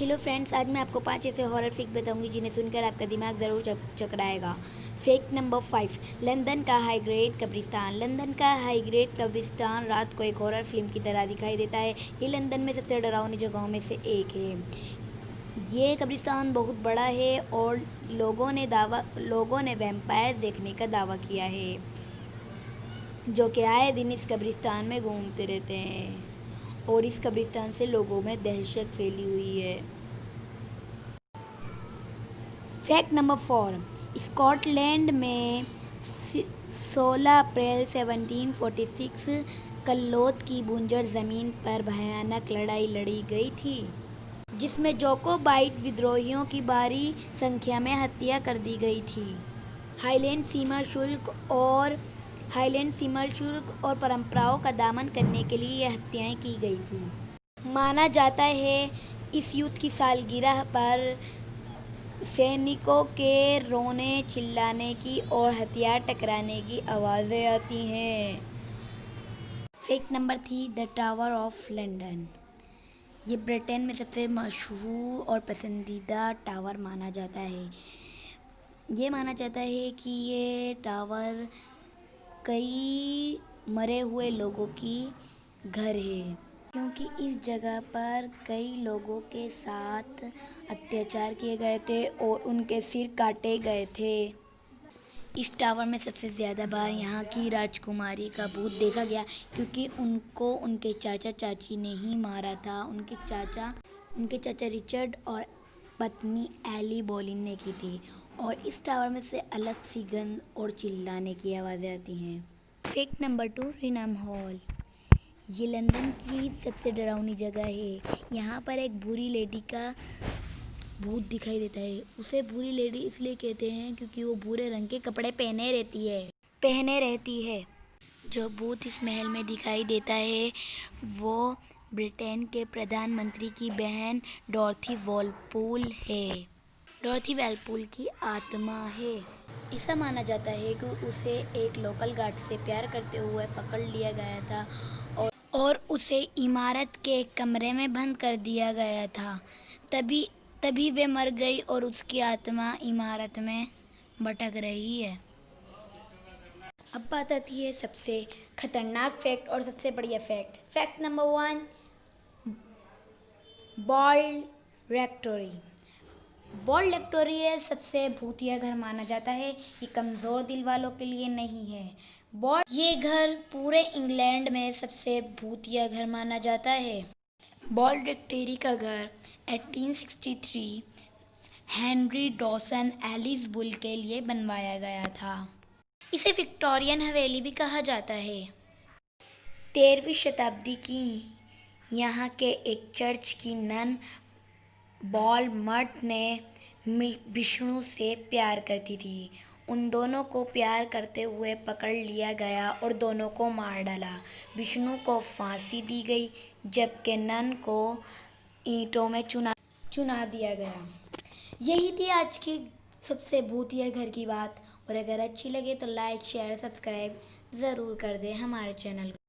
Hello friends, आज मैं आपको 5 ऐसे हॉरर फेक बताऊंगी जिन्हें सुनकर आपका दिमाग ज़रूर चकराएगा। फेक नंबर 5, लंदन का हाई ग्रेड कब्रिस्तान। लंदन का हाई ग्रेड कब्रिस्तान रात को एक हॉरर फिल्म की तरह दिखाई देता है। ये लंदन में सबसे डरावनी जगहों में से एक है। ये कब्रिस्तान बहुत बड़ा है और लोगों ने वैम्पायर देखने का दावा किया है, जो कि आए दिन इस कब्रिस्तान में घूमते रहते हैं और इस कब्रिस्तान से लोगों में दहशत फैली हुई है। फैक्ट नंबर 4, स्कॉटलैंड में 16 अप्रैल 1746 कल्लोत की बंजर ज़मीन पर भयानक लड़ाई लड़ी गई थी, जिसमें जोकोबाइट विद्रोहियों की भारी संख्या में हत्या कर दी गई थी। हाईलैंड सीमा शुल्क और परंपराओं का दामन करने के लिए यह हत्याएं की गई थी। माना जाता है इस युद्ध की सालगिरह पर सैनिकों के रोने चिल्लाने की और हथियार टकराने की आवाज़ें आती हैं। Fact number 3, the tower of London. ये ब्रिटेन में सबसे मशहूर और पसंदीदा टावर माना जाता है। ये माना जाता है कि ये टावर कई मरे हुए लोगों की घर है, क्योंकि इस जगह पर कई लोगों के साथ अत्याचार किए गए थे और उनके सिर काटे गए थे। इस टावर में सबसे ज़्यादा बार यहाँ की राजकुमारी का भूत देखा गया, क्योंकि उनको उनके चाचा चाची ने ही मारा था। उनके चाचा रिचर्ड और पत्नी एली बोलिन ने की थी, और इस टावर में से अलग सी गंध और चिल्लाने की आवाज़ें आती हैं। Fact number 2, Rainham Hall. ये लंदन की सबसे डरावनी जगह है। यहाँ पर एक बुरी लेडी का भूत दिखाई देता है। उसे बुरी लेडी इसलिए कहते हैं क्योंकि वो भूरे रंग के कपड़े पहने रहती है। जो भूत इस महल में दिखाई देता है वो ब्रिटेन के प्रधानमंत्री की बहन डॉर्थी वॉलपूल है। डॉर्थी वॉलपूल की आत्मा है। ऐसा माना जाता है कि उसे एक लोकल गार्ड से प्यार करते हुए पकड़ लिया गया था और उसे इमारत के एक कमरे में बंद कर दिया गया था। तभी वे मर गई और उसकी आत्मा इमारत में भटक रही है। अब बात आती है सबसे खतरनाक फैक्ट और सबसे बढ़िया fact. Fact number 1, Borley Rectory. Borley Rectory सबसे भूतिया घर माना जाता है। ये कमज़ोर दिल वालों के लिए नहीं है। ये घर पूरे इंग्लैंड में सबसे भूतिया घर माना जाता है। बॉल्ड रेक्टोरी का घर 1863 हेनरी डॉसन एलिस बुल के लिए बनवाया गया था। इसे विक्टोरियन हवेली भी कहा जाता है। 13वीं शताब्दी की यहाँ के एक चर्च की नन बॉलमर्ट ने विष्णु से प्यार करती थी। उन दोनों को प्यार करते हुए पकड़ लिया गया और दोनों को मार डाला। विष्णु को फांसी दी गई, जबकि नन को ईंटों में चुना दिया गया। यही थी आज की सबसे भूतिया घर की बात। और अगर अच्छी लगे तो लाइक, शेयर, सब्सक्राइब ज़रूर कर दें हमारे चैनल को।